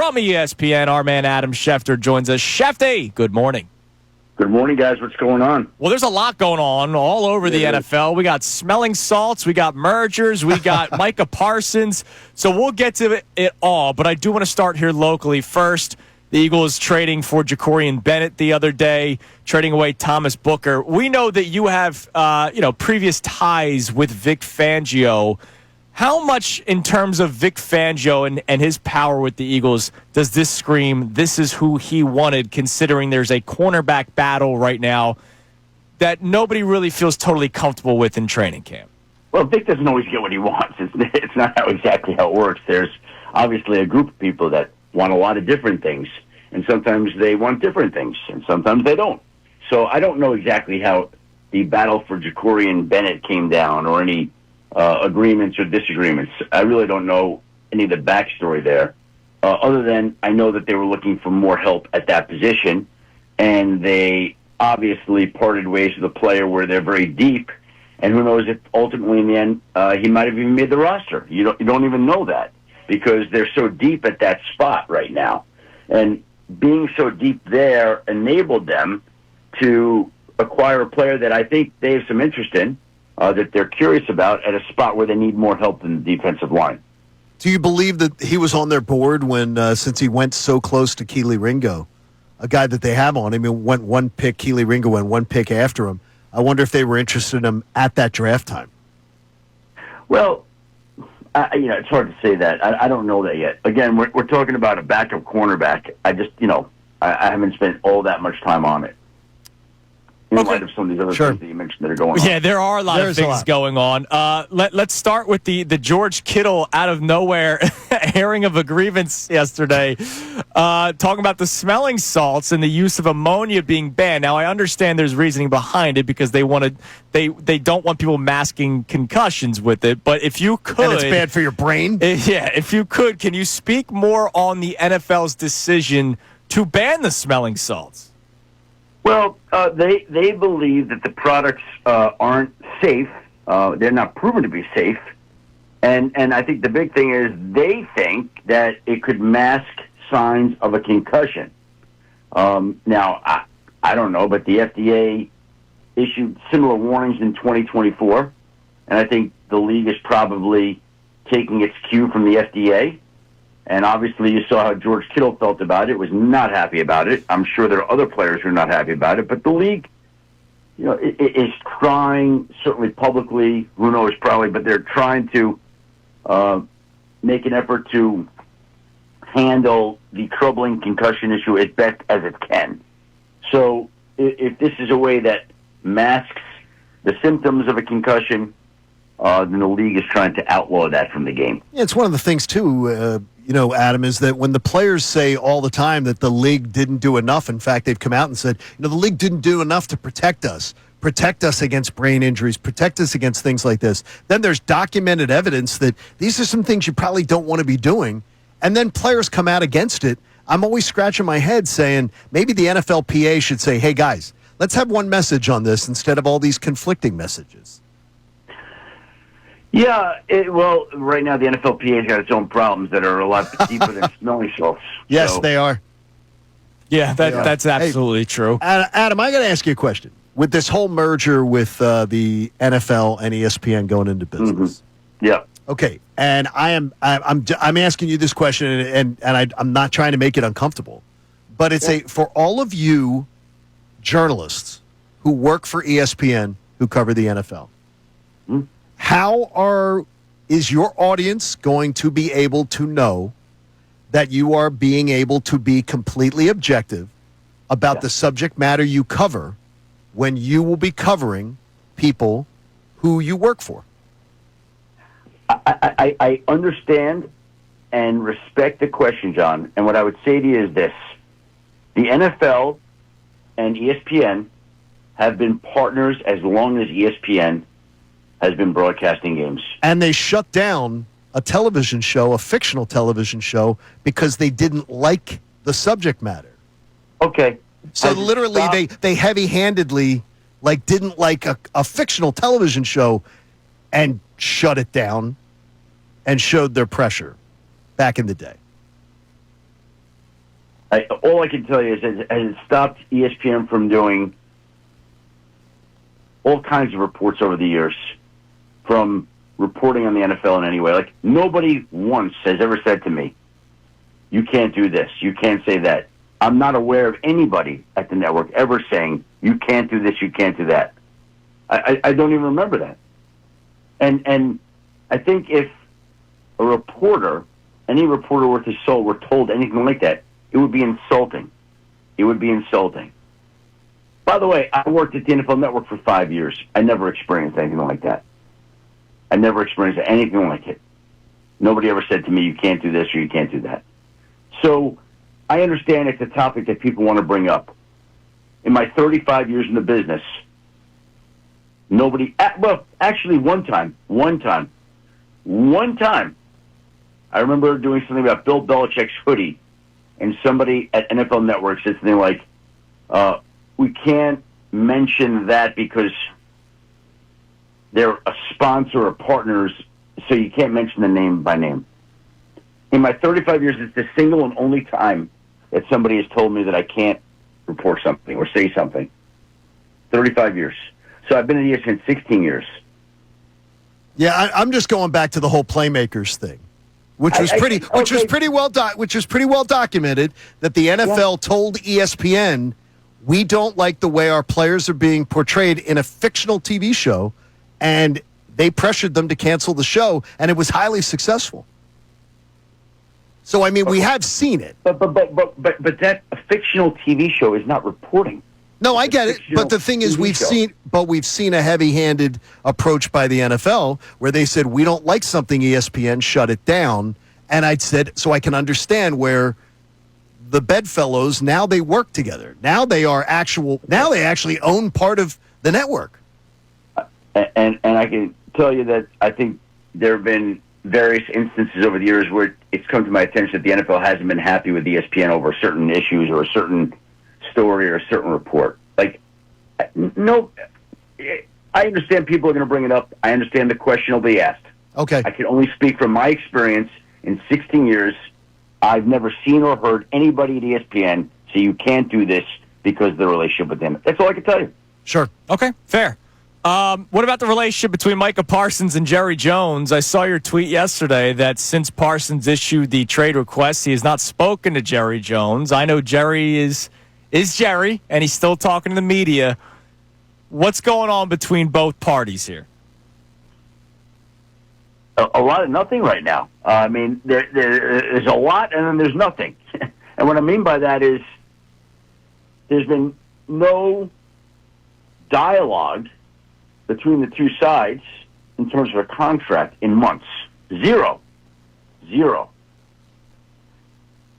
From ESPN, our man Adam Schefter joins us. Shefty, good morning. Good morning, guys. What's going on? Well, there's a lot going on all over the NFL. We got smelling salts, we got mergers, we got Micah Parsons. So we'll get to it all, but I do want to start here locally. First, the Eagles trading for Jakorian Bennett the other day, trading away Thomas Booker. We know that you have previous ties with Vic Fangio. How much in terms of Vic Fangio and his power with the Eagles does this scream this is who he wanted, considering there's a cornerback battle right now that nobody really feels totally comfortable with in training camp? Well, Vic doesn't always get what he wants. It's not exactly how it works. There's obviously a group of people that want a lot of different things, and sometimes they want different things, and sometimes they don't. So I don't know exactly how the battle for Jakorian Bennett came down or any agreements or disagreements. I really don't know any of the backstory there, other than I know that they were looking for more help at that position, and they obviously parted ways with a player where they're very deep, and who knows if ultimately in the end he might have even made the roster. You don't even know that because they're so deep at that spot right now, and being so deep there enabled them to acquire a player that I think they have some interest in. That they're curious about at a spot where they need more help in the defensive line. Do you believe that he was on their board when, since he went so close to Keely Ringo, a guy that they have on him, and went one pick, Keely Ringo went one pick after him. I wonder if they were interested in him at that draft time. Well, it's hard to say that. I don't know that yet. Again, we're talking about a backup cornerback. I just, I haven't spent all that much time on it. In light of some of these other things that you mentioned that are going on. Yeah, there are a lot of things going on. Let's start with the George Kittle out of nowhere airing of a grievance yesterday, talking about the smelling salts and the use of ammonia being banned. Now, I understand there's reasoning behind it because they don't want people masking concussions with it. But if you could, and it's bad for your brain. If you could, can you speak more on the NFL's decision to ban the smelling salts? Well, they believe that the products aren't safe. They're not proven to be safe. And I think the big thing is they think that it could mask signs of a concussion. Now, I don't know, but the FDA issued similar warnings in 2024. And I think the league is probably taking its cue from the FDA. And obviously you saw how George Kittle felt about it, was not happy about it. I'm sure there are other players who are not happy about it. But the league, is trying, certainly publicly, who knows probably, but they're trying to make an effort to handle the troubling concussion issue as best as it can. So if this is a way that masks the symptoms of a concussion, then the league is trying to outlaw that from the game. Yeah, it's one of the things, too, Adam, is that when the players say all the time that the league didn't do enough, in fact, they've come out and said, the league didn't do enough to protect us against brain injuries, protect us against things like this. Then there's documented evidence that these are some things you probably don't want to be doing. And then players come out against it. I'm always scratching my head saying maybe the NFLPA should say, hey, guys, let's have one message on this instead of all these conflicting messages. Yeah, well, right now the NFLPA's got its own problems that are a lot deeper than smelling salts. Yes, so. they are. Yeah, that's absolutely true. Adam, I got to ask you a question. With this whole merger with the NFL and ESPN going into business, yeah. Okay, and I'm asking you this question, and I'm not trying to make it uncomfortable, but it's for all of you journalists who work for ESPN who cover the NFL. Mm-hmm. How is your audience going to be able to know that you are being able to be completely objective about the subject matter you cover when you will be covering people who you work for? I understand and respect the question, John. And what I would say to you is this. The NFL and ESPN have been partners as long as ESPN has been broadcasting games. And they shut down a television show, a fictional television show, because they didn't like the subject matter. Okay. So literally they heavy-handedly didn't like a fictional television show and shut it down and showed their pressure back in the day. All I can tell you is, has it stopped ESPN from doing all kinds of reports over the years, from reporting on the NFL in any way. Like, nobody once has ever said to me, you can't do this, you can't say that. I'm not aware of anybody at the network ever saying, you can't do this, you can't do that. I don't even remember that. And I think if a reporter, any reporter worth his soul, were told anything like that, it would be insulting. It would be insulting. By the way, I worked at the NFL Network for 5 years. I never experienced anything like that. I never experienced anything like it. Nobody ever said to me, you can't do this or you can't do that. So I understand it's a topic that people want to bring up. In my 35 years in the business, nobody, well, actually one time, I remember doing something about Bill Belichick's hoodie, and somebody at NFL Network said something like, we can't mention that because they're a sponsor or partners, so you can't mention the name by name. In my 35 years, it's the single and only time that somebody has told me that I can't report something or say something. 35 years. So I've been at ESPN 16 years. Yeah, I'm just going back to the whole playmakers thing, which was pretty well documented, that the NFL told ESPN, we don't like the way our players are being portrayed in a fictional TV show, and they pressured them to cancel the show, and it was highly successful. So I mean, we have seen it. But that a fictional TV show is not reporting. No, I get it. But the thing is, we've seen a heavy-handed approach by the NFL where they said, we don't like something, ESPN, shut it down. And I said, so I can understand where the bedfellows, now they work together. Now they actually own part of the network. And I can tell you that I think there have been various instances over the years where it's come to my attention that the NFL hasn't been happy with ESPN over certain issues or a certain story or a certain report. Like, no, I understand people are going to bring it up. I understand the question will be asked. Okay. I can only speak from my experience in 16 years. I've never seen or heard anybody at ESPN say you can't do this because of the relationship with them. That's all I can tell you. Sure. Okay, fair. What about the relationship between Micah Parsons and Jerry Jones? I saw your tweet yesterday that since Parsons issued the trade request, he has not spoken to Jerry Jones. I know Jerry is Jerry, and he's still talking to the media. What's going on between both parties here? A lot of nothing right now. I mean, there's a lot, and then there's nothing. And what I mean by that is there's been no dialogue between the two sides in terms of a contract in months. Zero.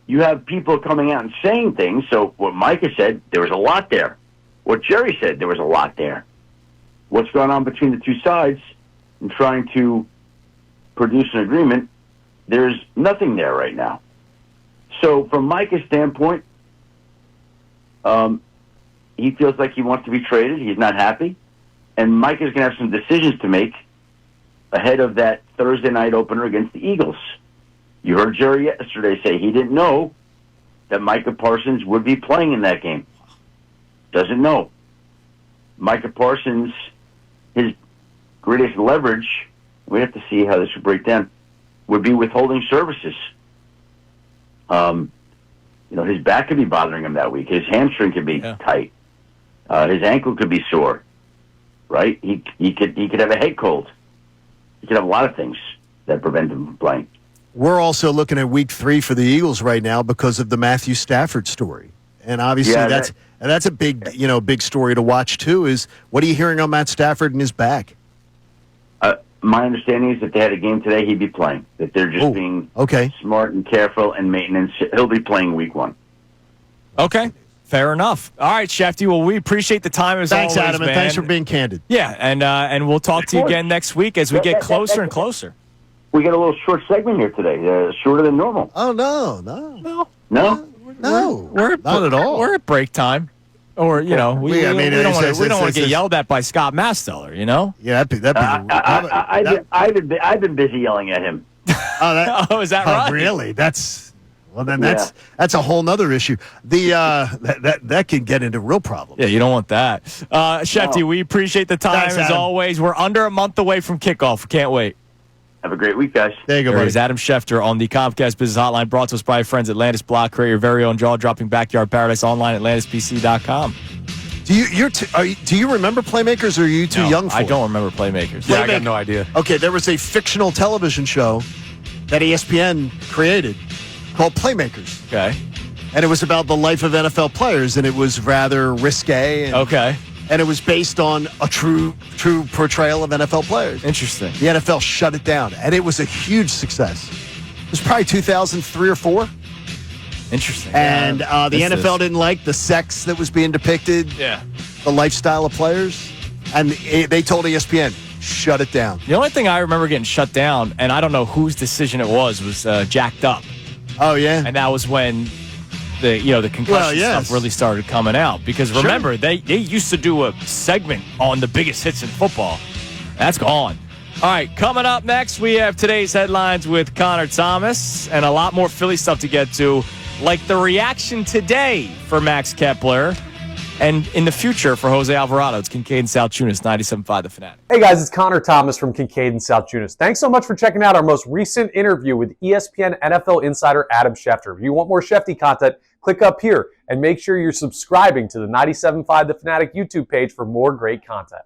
You have people coming out and saying things. So what Micah said, there was a lot there. What Jerry said, there was a lot there. What's going on between the two sides in trying to produce an agreement, there's nothing there right now. So from Micah's standpoint, he feels like he wants to be traded. He's not happy. And Micah's going to have some decisions to make ahead of that Thursday night opener against the Eagles. You heard Jerry yesterday say he didn't know that Micah Parsons would be playing in that game. Doesn't know. Micah Parsons, his greatest leverage, we have to see how this would break down, would be withholding services. His back could be bothering him that week. His hamstring could be tight. His ankle could be sore. Right? He could have a head cold. He could have a lot of things that prevent him from playing. We're also looking at week 3 for the Eagles right now because of the Matthew Stafford story. And obviously that's a big story to watch too, is what are you hearing on Matt Stafford and his back? My understanding is that they had a game today, he'd be playing. That they're just being smart and careful and maintenance. He'll be playing week 1. Okay. Fair enough. All right, Schefter. Well, we appreciate the time as always, Adam, man. and thanks for being candid. Yeah, and we'll talk to you again next week as we get closer and closer. We got a little short segment here today, shorter than normal. Oh, no. We're not at all. We're at break time. Or, we don't want to get yelled at by Scott Masteller, Yeah, I've been busy yelling at him. Is that right? Really? Well, then that's a whole nother issue. That can get into real problems. Yeah, you don't want that. Schefter, we appreciate the time Thanks, as Adam. always. We're under a month away from kickoff. Can't wait. Have a great week, guys. There you go, There buddy. is Adam Schefter on the Comcast Business Hotline, brought to us by our friends at Atlantis Block. Create your very own jaw-dropping backyard paradise online at AtlantisPC.com. Do you remember Playmakers, or are you too young for I it? don't remember Playmakers. Yeah, I got no idea. Okay, there was a fictional television show that ESPN created called Playmakers. Okay. And it was about the life of NFL players, and it was rather risque. And, Okay. And it was based on a true portrayal of NFL players. Interesting. The NFL shut it down, and it was a huge success. It was probably 2003 or 4. Interesting. And the NFL didn't like the sex that was being depicted, Yeah. the lifestyle of players, and they told ESPN, shut it down. The only thing I remember getting shut down, and I don't know whose decision it was Jacked Up. Oh, yeah? And that was when the concussion stuff really started coming out. Because remember, they used to do a segment on the biggest hits in football. That's gone. All right, coming up next, we have today's headlines with Connor Thomas and a lot more Philly stuff to get to, like the reaction today for Max Kepler and in the future for Jose Alvarado. It's Kincade and Salciunas, 97.5 The Fanatic. Hey guys, it's Connor Thomas from Kincade and Salciunas. Thanks so much for checking out our most recent interview with ESPN NFL Insider Adam Schefter. If you want more Schefty content, click up here and make sure you're subscribing to the 97.5 The Fanatic YouTube page for more great content.